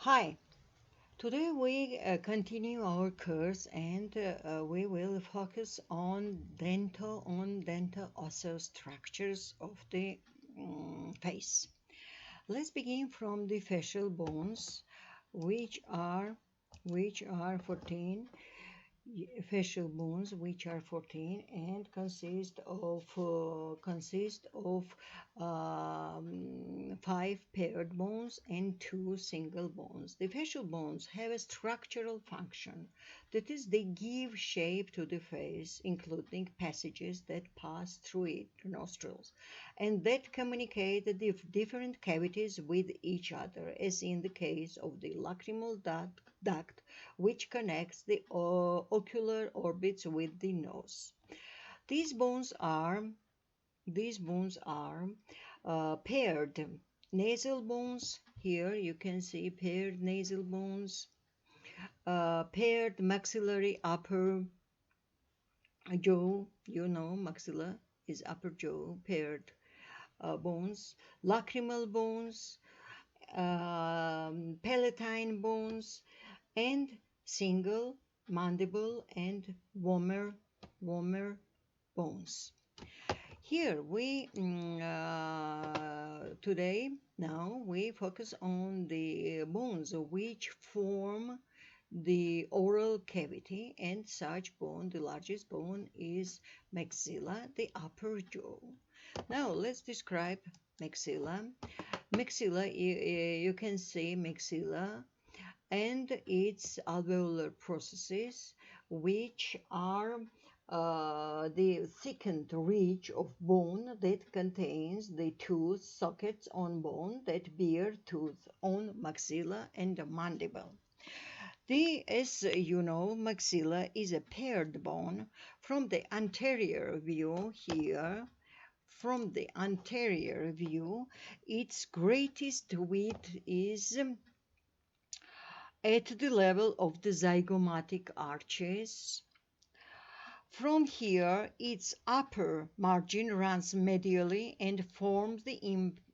Hi, today we continue our course and we will focus on dental osseous structures of the face. Let's begin from the facial bones, which are which are 14 facial bones, which are 14 and consist of five paired bones and two single bones. The facial bones have a structural function, that is, they give shape to the face, including passages that pass through it, nostrils, and that communicate the different cavities with each other, as in the case of the lacrimal duct, which connects the ocular orbits with the nose. These bones are these bones are paired nasal bones. Here you can see paired nasal bones, paired maxillary upper jaw. You know, maxilla is upper jaw, paired bones, lacrimal bones, palatine bones, and single mandible and vomer bones. Here we today now we focus on the bones which form the oral cavity, and such bone, the largest bone, is maxilla, the upper jaw. Now let's describe maxilla. Maxilla, you can see maxilla and its alveolar processes, which are the thickened ridge of bone that contains the tooth sockets on bone that bear tooth on maxilla and mandible. As you know, maxilla is a paired bone. From the anterior view here, from the anterior view, its greatest width is at the level of the zygomatic arches. From here, its upper margin runs medially and forms the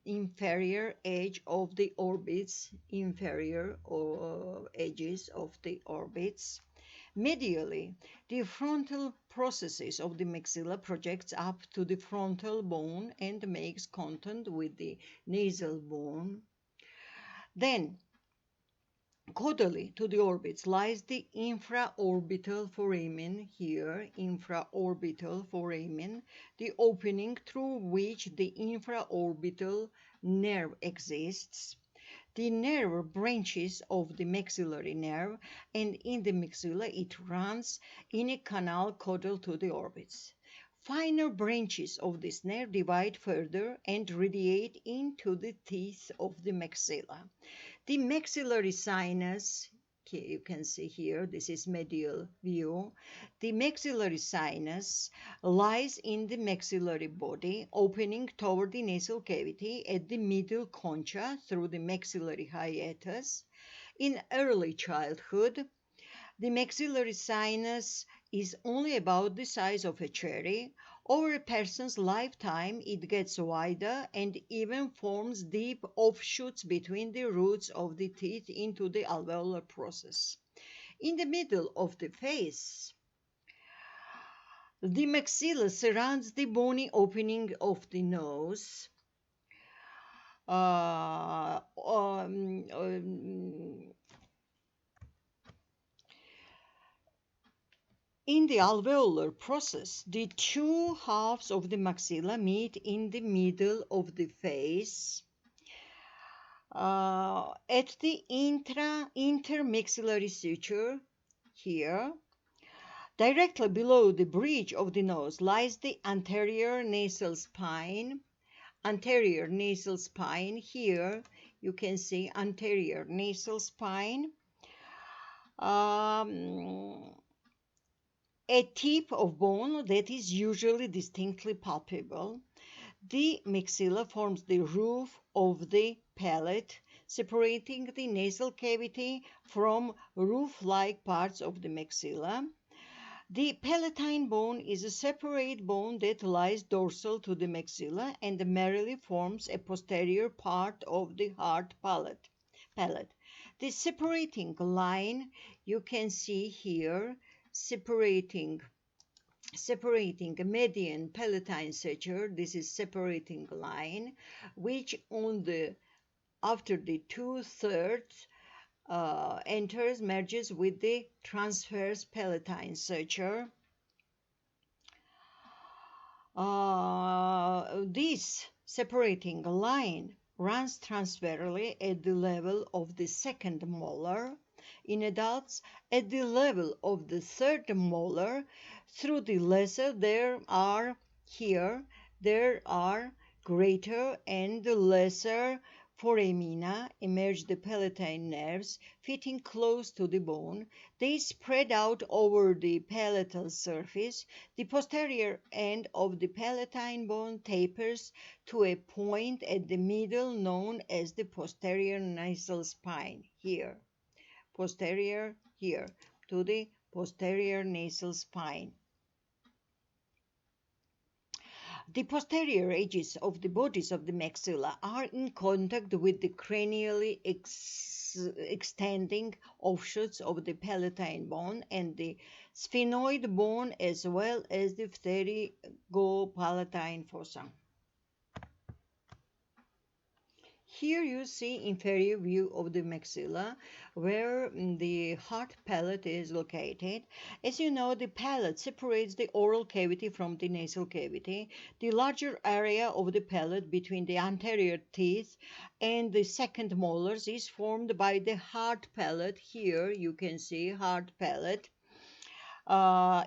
inferior edge of the orbits, inferior edges of the orbits. Medially, the frontal processes of the maxilla projects up to the frontal bone and makes contact with the nasal bone. Then, caudally to the orbits lies the infraorbital foramen, here, infraorbital foramen, the opening through which the infraorbital nerve exists. The nerve branches of the maxillary nerve, and in the maxilla it runs in a canal caudal to the orbits. Finer branches of this nerve divide further and radiate into the teeth of the maxilla. The maxillary sinus, you can see here, this is medial view. The maxillary sinus lies in the maxillary body, opening toward the nasal cavity at the middle concha through the maxillary hiatus. In early childhood, the maxillary sinus is only about the size of a cherry. Over a person's lifetime, it gets wider and even forms deep offshoots between the roots of the teeth into the alveolar process. In the middle of the face, the maxilla surrounds the bony opening of the nose. Uh, um, um, In the alveolar process, the two halves of the maxilla meet in the middle of the face at the intermaxillary suture here. Directly below the bridge of the nose lies the anterior nasal spine. Anterior nasal spine here, you can see anterior nasal spine. A tip of bone that is usually distinctly palpable. The maxilla forms the roof of the palate, separating the nasal cavity from roof-like parts of the maxilla. The palatine bone is a separate bone that lies dorsal to the maxilla and merely forms a posterior part of the hard palate. The separating line you can see here, separating a median palatine suture. This is separating line, which on the after the two-thirds enters, merges with the transverse palatine suture. This separating line runs transversely at the level of the second molar in adults, at the level of the third molar. Through the lesser there are greater and lesser foramina emerge the palatine nerves fitting close to the bone. They spread out over the palatal surface. The posterior end of the palatine bone tapers to a point at the middle known as the posterior nasal spine. Posterior here to the posterior nasal spine. The posterior edges of the bodies of the maxilla are in contact with the cranially extending offshoots of the palatine bone and the sphenoid bone, as well as the pterygopalatine fossa. Here you see inferior view of the maxilla where the hard palate is located. As you know, the palate separates the oral cavity from the nasal cavity. The larger area of the palate between the anterior teeth and the second molars is formed by the hard palate. Here you can see hard palate.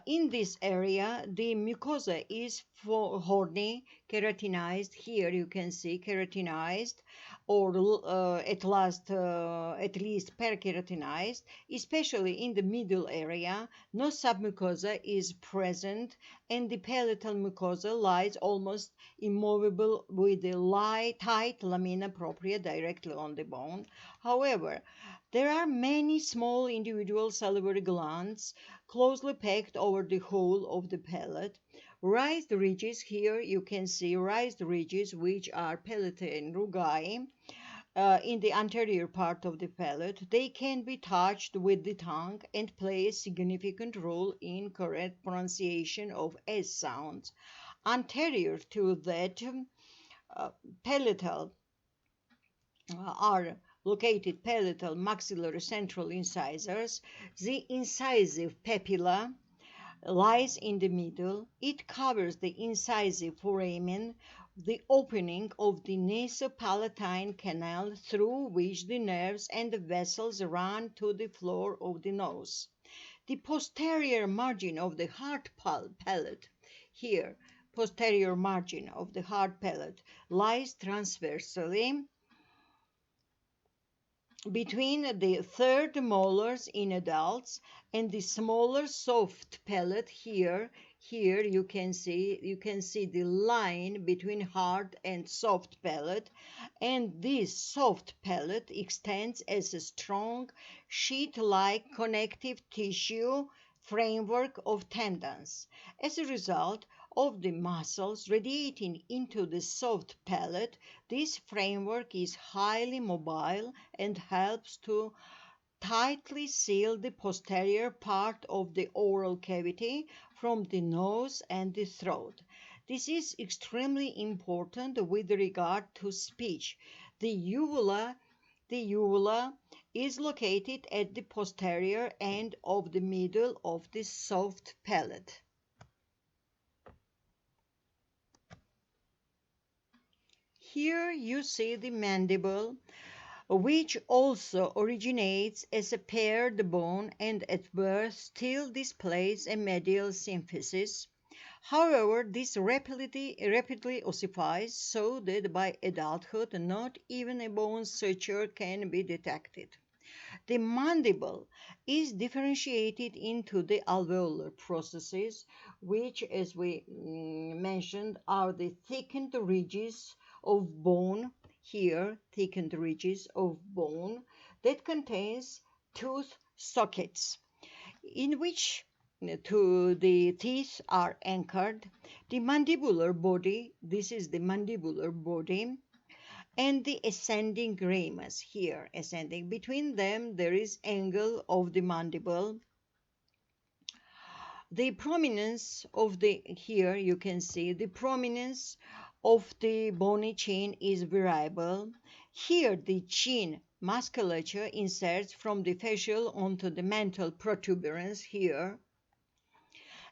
In this area, the mucosa is horny, keratinized. Here you can see keratinized, or at least perkeratinized, especially in the middle area. No submucosa is present, and the palatal mucosa lies almost immovable with the tight lamina propria directly on the bone. However, there are many small individual salivary glands closely packed over the whole of the palate. Raised ridges, here you can see raised ridges which are palatine rugae in the anterior part of the palate. They can be touched with the tongue and play a significant role in correct pronunciation of S sounds. Anterior to that palatal are located palatal maxillary central incisors. The incisive papilla lies in the middle. It covers the incisive foramen, the opening of the nasopalatine canal through which the nerves and the vessels run to the floor of the nose. The posterior margin of the hard palate, here, posterior margin of the hard palate, lies transversely between the third molars in adults and the smaller soft palate. Here you can see the line between hard and soft palate, and this soft palate extends as a strong sheet-like connective tissue framework of tendons. As a result of the muscles radiating into the soft palate, this framework is highly mobile and helps to tightly seal the posterior part of the oral cavity from the nose and the throat. This is extremely important with regard to speech. The uvula is located at the posterior end of the middle of the soft palate. Here you see the mandible, which also originates as a paired bone and at birth still displays a medial symphysis. However, this rapidly ossifies so that by adulthood not even a bone suture can be detected. The mandible is differentiated into the alveolar processes, which, as we mentioned, are the thickened ridges of bone, here thickened ridges of bone that contains tooth sockets in which the teeth are anchored. The mandibular body, this is the mandibular body, and the ascending ramus here. Ascending between them, there is angle of the mandible. The prominence of the here you can see the prominence of the bony chin is variable. Here the chin musculature inserts from the facial onto the mental protuberance here.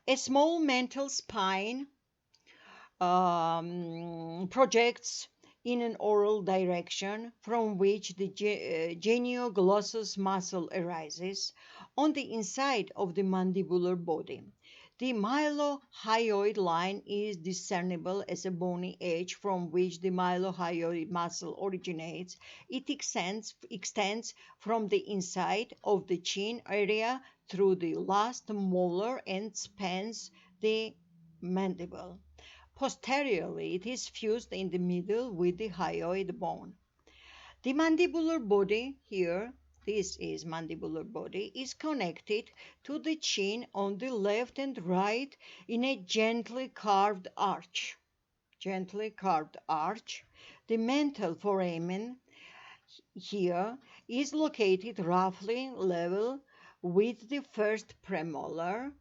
A small mental spine projects in an oral direction from which the genioglossus muscle arises on the inside of the mandibular body. The mylohyoid line is discernible as a bony edge from which the mylohyoid muscle originates. It extends from the inside of the chin area through the last molar and spans the mandible. Posteriorly, it is fused in the middle with the hyoid bone. The mandibular body here, this is mandibular body, is connected to the chin on the left and right in a gently carved arch. Gently carved arch. The mental foramen here is located roughly level with the first premolar.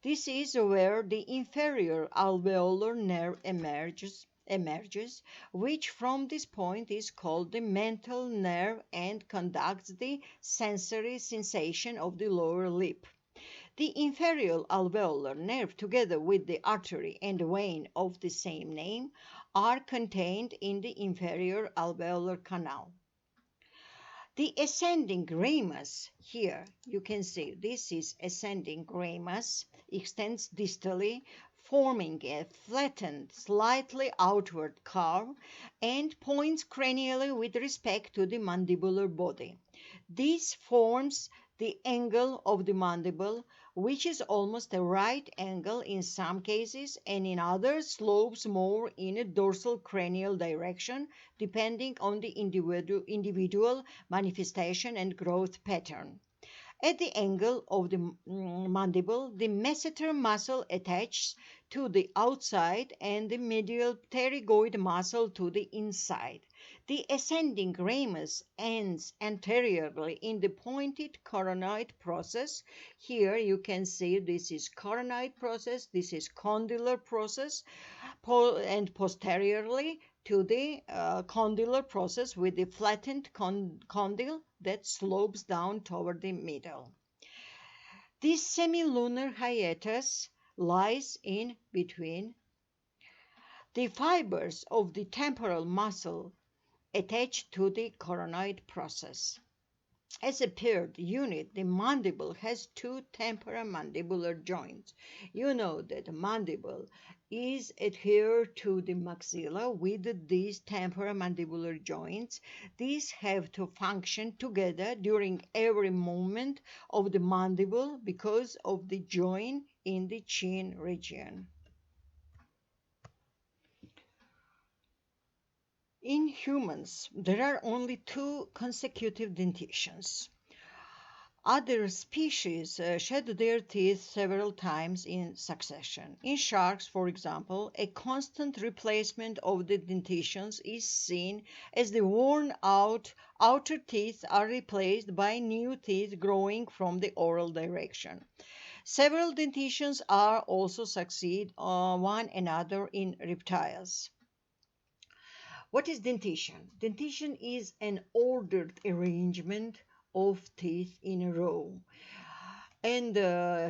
This is where the inferior alveolar nerve emerges, which from this point is called the mental nerve and conducts the sensory sensation of the lower lip. The inferior alveolar nerve, together with the artery and vein of the same name, are contained in the inferior alveolar canal. The ascending ramus, here you can see this is ascending ramus, extends distally, forming a flattened, slightly outward curve and points cranially with respect to the mandibular body. This forms the angle of the mandible, which is almost a right angle in some cases and in others slopes more in a dorsal cranial direction depending on the individual manifestation and growth pattern. At the angle of the mandible, the masseter muscle attaches to the outside and the medial pterygoid muscle to the inside. The ascending ramus ends anteriorly in the pointed coronoid process. Here you can see this is coronoid process, this is condylar process, and posteriorly to the condylar process with the flattened condyle that slopes down toward the middle. This semilunar hiatus lies in between. The fibers of the temporal muscle attached to the coronoid process. As a paired unit, the mandible has two temporomandibular joints. You know that the mandible is adhered to the maxilla with these temporomandibular joints. These have to function together during every movement of the mandible because of the joint in the chin region. In humans, there are only two consecutive dentitions. Other species shed their teeth several times in succession. In sharks, for example, a constant replacement of the dentitions is seen as the worn-out outer teeth are replaced by new teeth growing from the oral direction. Several dentitions are also succeed one another in reptiles. What is dentition? Dentition is an ordered arrangement of teeth in a row. And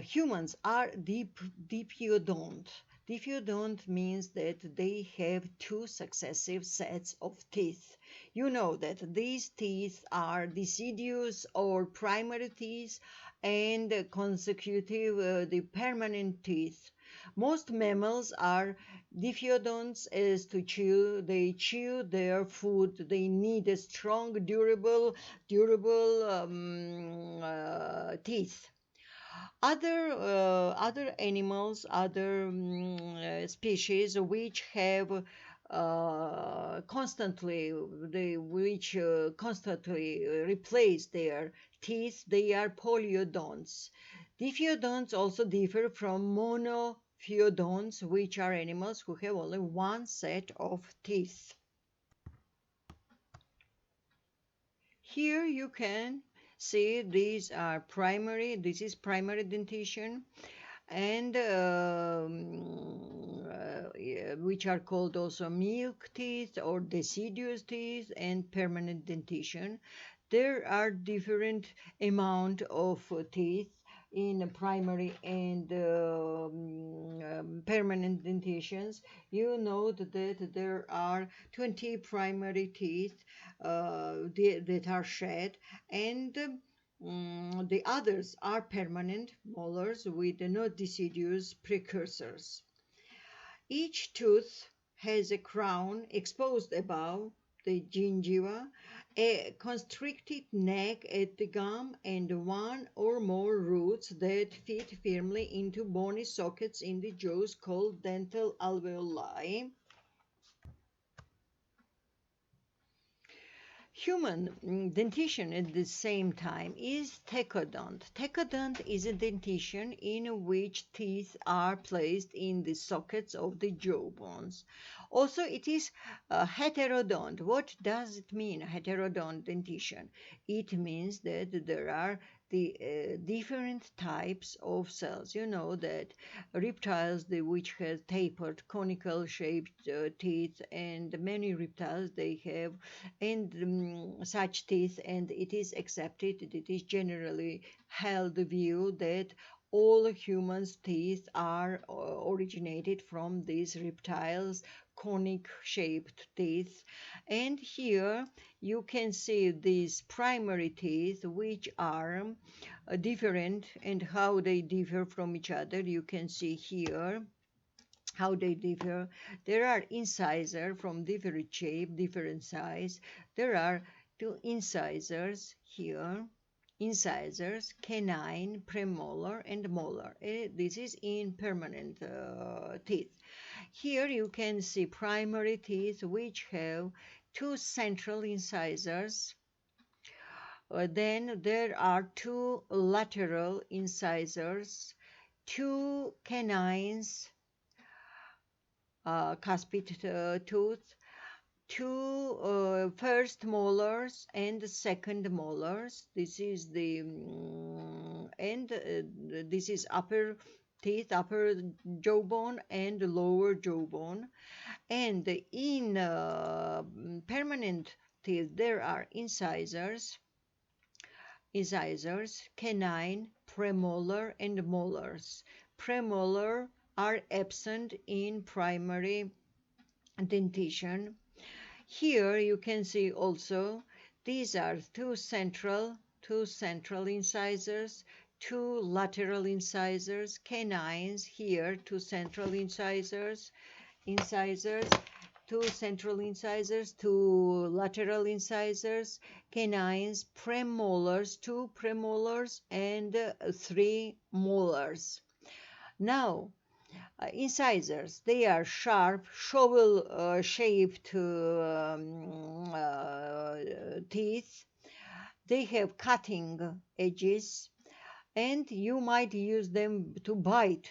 humans are dipyodont. Dipyodont means that they have two successive sets of teeth. You know that these teeth are deciduous or primary teeth and consecutive, the permanent teeth. Most mammals are dipyodonts as to chew. They chew their food. They need a strong, durable teeth. Other animals, other species which have constantly replace their teeth, they are polyodonts. Dipyodonts also differ from monophyodonts, which are animals who have only one set of teeth. Here you can see this is primary dentition, and yeah, which are called also milk teeth or deciduous teeth and permanent dentition. There are different amount of teeth in primary and permanent dentitions. You know that there are 20 primary teeth that are shed, and the others are permanent molars with no deciduous precursors. Each tooth has a crown exposed above the gingiva, a constricted neck at the gum, and one or more roots that fit firmly into bony sockets in the jaws called dental alveoli. Human dentition at the same time is tecodont. Tecodont is a dentition in which teeth are placed in the sockets of the jaw bones. Also, it is heterodont. What does it mean, heterodont dentition? It means that there are the different types of cells. You know that reptiles, which have tapered conical shaped teeth, and many reptiles they have and such teeth, and it is accepted, it is generally held the view that all humans' teeth are originated from these reptiles conic shaped teeth. And here you can see these primary teeth, which are different, and how they differ from each other you can see here how they differ. There are incisors from different shape, different size. There are two incisors here. Incisors, canine, premolar, and molar. This is in permanent teeth. Here you can see primary teeth which have two central incisors. Then there are two lateral incisors, two canines, cuspid tooth, two first molars and second molars. This is the and this is upper teeth, upper jawbone and lower jawbone. And in permanent teeth, there are incisors, canine, premolar, and molars. Premolar are absent in primary dentition. Here you can see also these are two central incisors, two lateral incisors, canines here, two central incisors, two central incisors, two lateral incisors, canines, premolars, two premolars, and three molars. Now, incisors, they are sharp, shovel shaped teeth. They have cutting edges, and you might use them to bite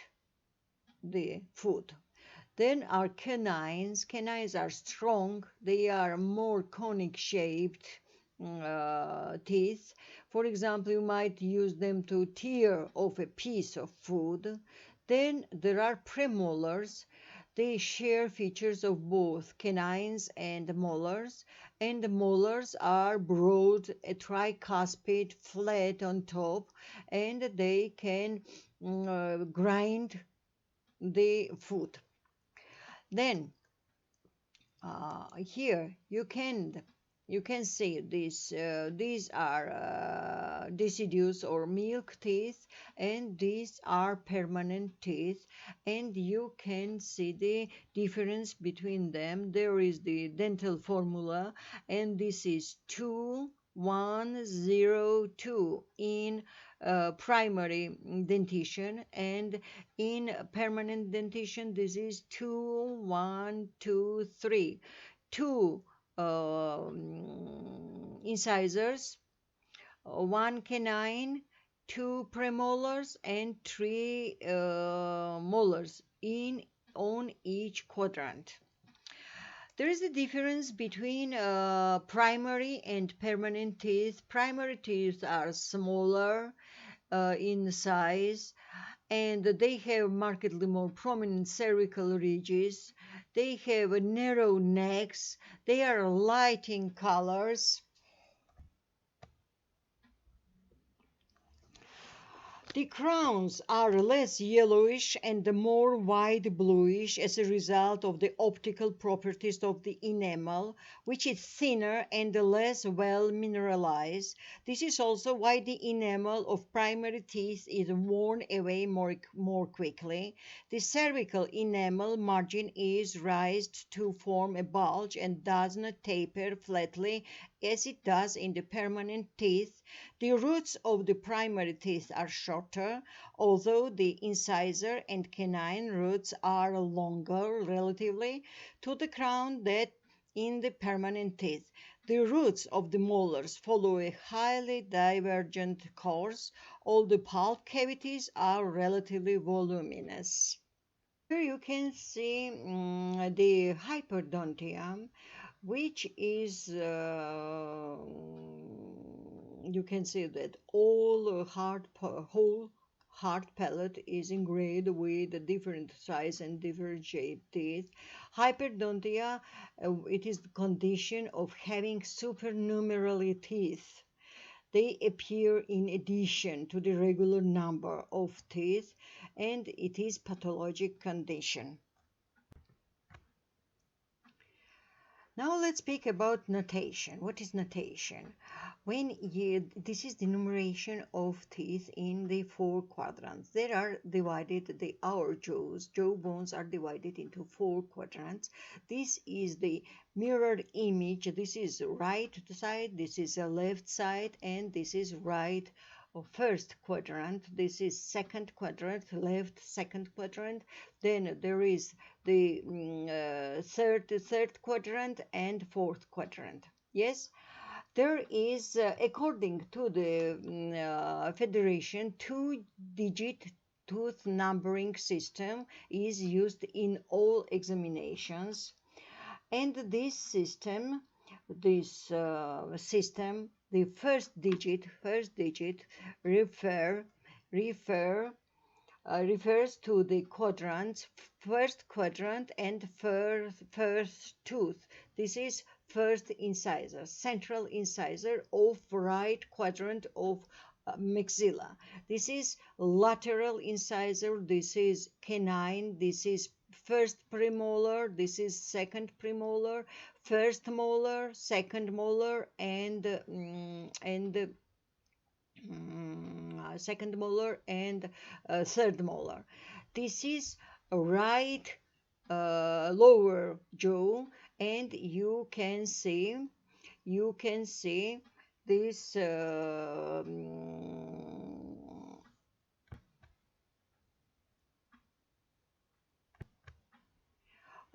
the food. Then our canines. Canines are strong. They are more conic shaped teeth. For example, you might use them to tear off a piece of food. Then there are premolars. They share features of both canines and molars, and the molars are broad, tricuspid, flat on top, and they can grind the food. Then here you can see these are deciduous or milk teeth, and these are permanent teeth, and you can see the difference between them. There is the dental formula, and this is 2102 in primary dentition, and in permanent dentition this is 2123. Two incisors, one canine, two premolars, and three molars in on each quadrant. There is a difference between primary and permanent teeth. Primary teeth are smaller in size, and they have markedly more prominent cervical ridges. They have narrow necks. They are light in colors. The crowns are less yellowish and more white bluish as a result of the optical properties of the enamel, which is thinner and less well mineralized. This is also why the enamel of primary teeth is worn away more quickly. The cervical enamel margin is raised to form a bulge and does not taper flatly as it does in the permanent teeth. The roots of the primary teeth are shorter, although the incisor and canine roots are longer relatively to the crown than in the permanent teeth. The roots of the molars follow a highly divergent course. All the pulp cavities are relatively voluminous. Here you can see the hyperdontium, which is you can see that all whole hard palate is engraved with different size and different shaped teeth. Hyperdontia, it is the condition of having supernumerary teeth. They appear in addition to the regular number of teeth, and it is pathologic condition. Now let's speak about notation. What is notation? This is the numeration of teeth in the four quadrants. They are divided, our jaw bones are divided into four quadrants. This is the mirror image. This is right side, this is a left side, and this is right first quadrant. This is second quadrant, left second quadrant. Then there is the third quadrant and fourth quadrant. Yes, there is, according to the federation, two-digit tooth numbering system is used in all examinations, and this system, the first digit refer refer refers to the quadrants, first quadrant and first tooth. This is first incisor, central incisor of right quadrant of maxilla. This is lateral incisor, this is canine, this is first premolar, this is second premolar, first molar, second molar, and second molar and third molar. This is a right lower jaw, and you can see this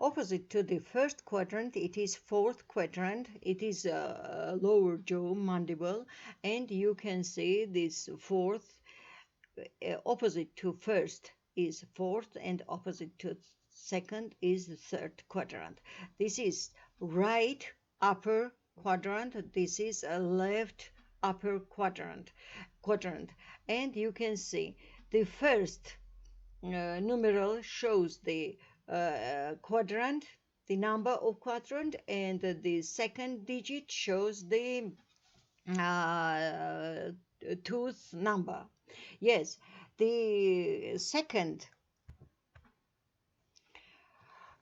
opposite to the first quadrant. It is fourth quadrant. It is a lower jaw mandible, and you can see this fourth, opposite to first is fourth, and opposite to second is the third quadrant. This is right upper quadrant. This is a left upper quadrant, and you can see the first numeral shows the quadrant, the number of quadrant, and the second digit shows the uh, tooth number. Yes, the second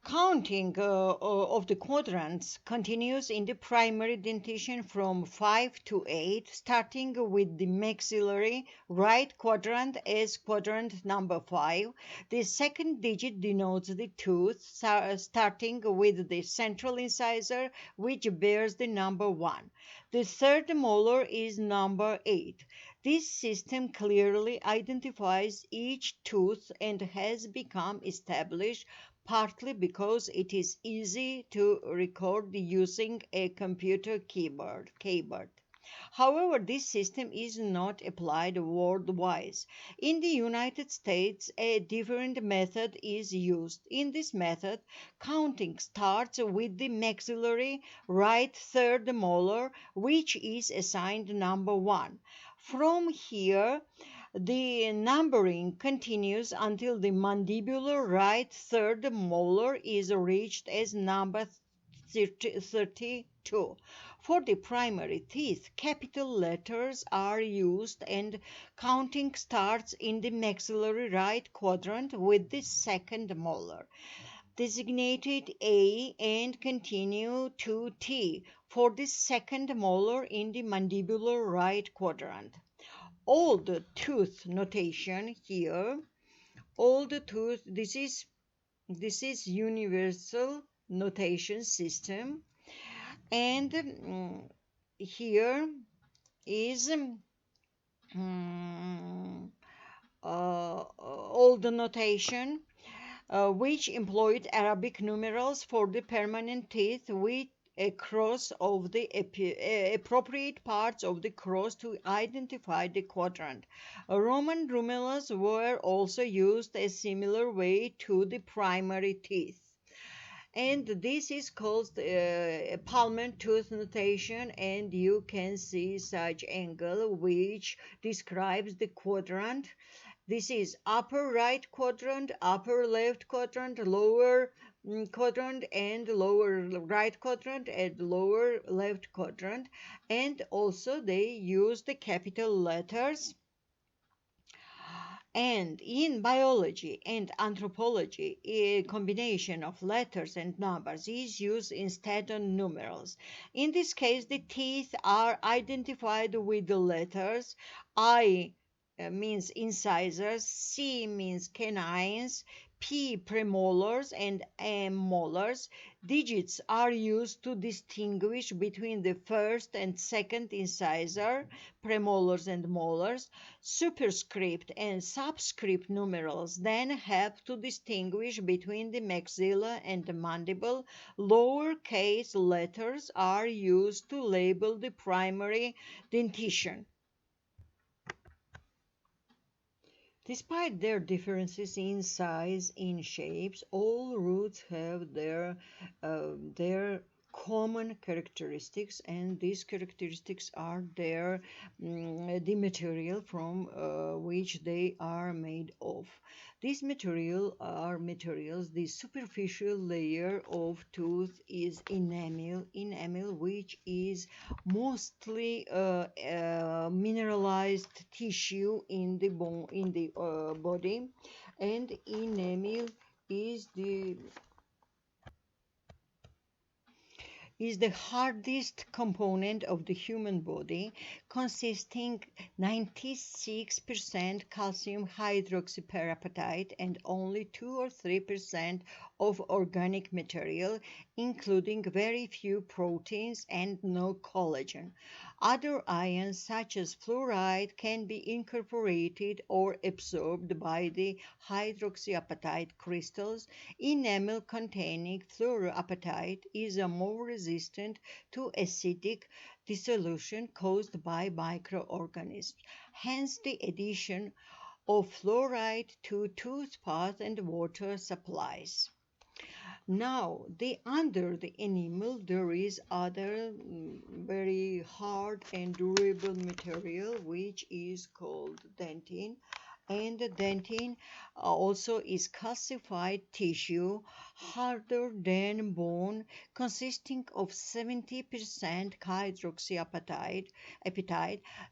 counting of the quadrants continues in the primary dentition from 5 to 8, starting with the maxillary right quadrant as quadrant number 5. The second digit denotes the tooth, starting with the central incisor, which bears the number 1. The third molar is number 8. This system clearly identifies each tooth and has become established partly because it is easy to record using a computer keyboard. However, this system is not applied worldwide. In the United States, a different method is used. In this method, counting starts with the maxillary right third molar, which is assigned number 1. From here, the numbering continues until the mandibular right third molar is reached as number 32. For the primary teeth, capital letters are used and counting starts in the maxillary right quadrant with the second molar, designated A, and continue to T for the second molar in the mandibular right quadrant. All the tooth notation here, all the tooth, this is universal notation system, and here is all the notation which employed Arabic numerals for the permanent teeth with a cross of the appropriate parts of the cross to identify the quadrant. Roman numerals were also used a similar way to the primary teeth. And this is called palmar tooth notation, and you can see such angle which describes the quadrant. This is upper right quadrant, upper left quadrant, lower quadrant, and lower right quadrant, and lower left quadrant. And also they use the capital letters. And in biology and anthropology, a combination of letters and numbers is used instead of numerals. In this case, the teeth are identified with the letters. I means incisors, C means canines, P premolars, and M molars. Digits are used to distinguish between the first and second incisor, premolars and molars. Superscript and subscript numerals then help to distinguish between the maxilla and the mandible. Lowercase letters are used to label the primary dentition. Despite their differences in size, in shapes, all roots have their common characteristics, and these characteristics are the material from which they are made of. These materials. The superficial layer of tooth is enamel, which is mostly mineralized tissue in the bone, in the body, and enamel is the hardest component of the human body, consisting 96% calcium hydroxyperoxide and only 2 or 3% of organic material, including very few proteins and no collagen. Other ions, such as fluoride, can be incorporated or absorbed by the hydroxyapatite crystals. Enamel containing fluoroapatite is a more resistant to acidic dissolution caused by microorganisms. Hence, the addition of fluoride to toothpaste and water supplies. Now, under the enamel, there is other very hard and durable material which is called dentin, and the dentin also is calcified tissue, harder than bone, consisting of 70% hydroxyapatite.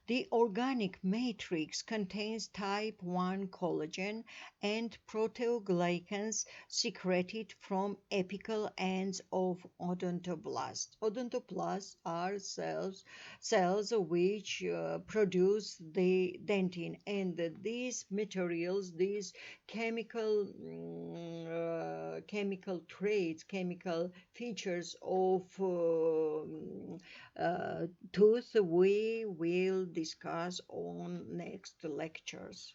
The organic matrix contains type 1 collagen and proteoglycans secreted from apical ends of odontoblasts. Odontoblasts are cells which produce the dentin, and these materials, these chemical traits, chemical features of tooth we will discuss on next lectures.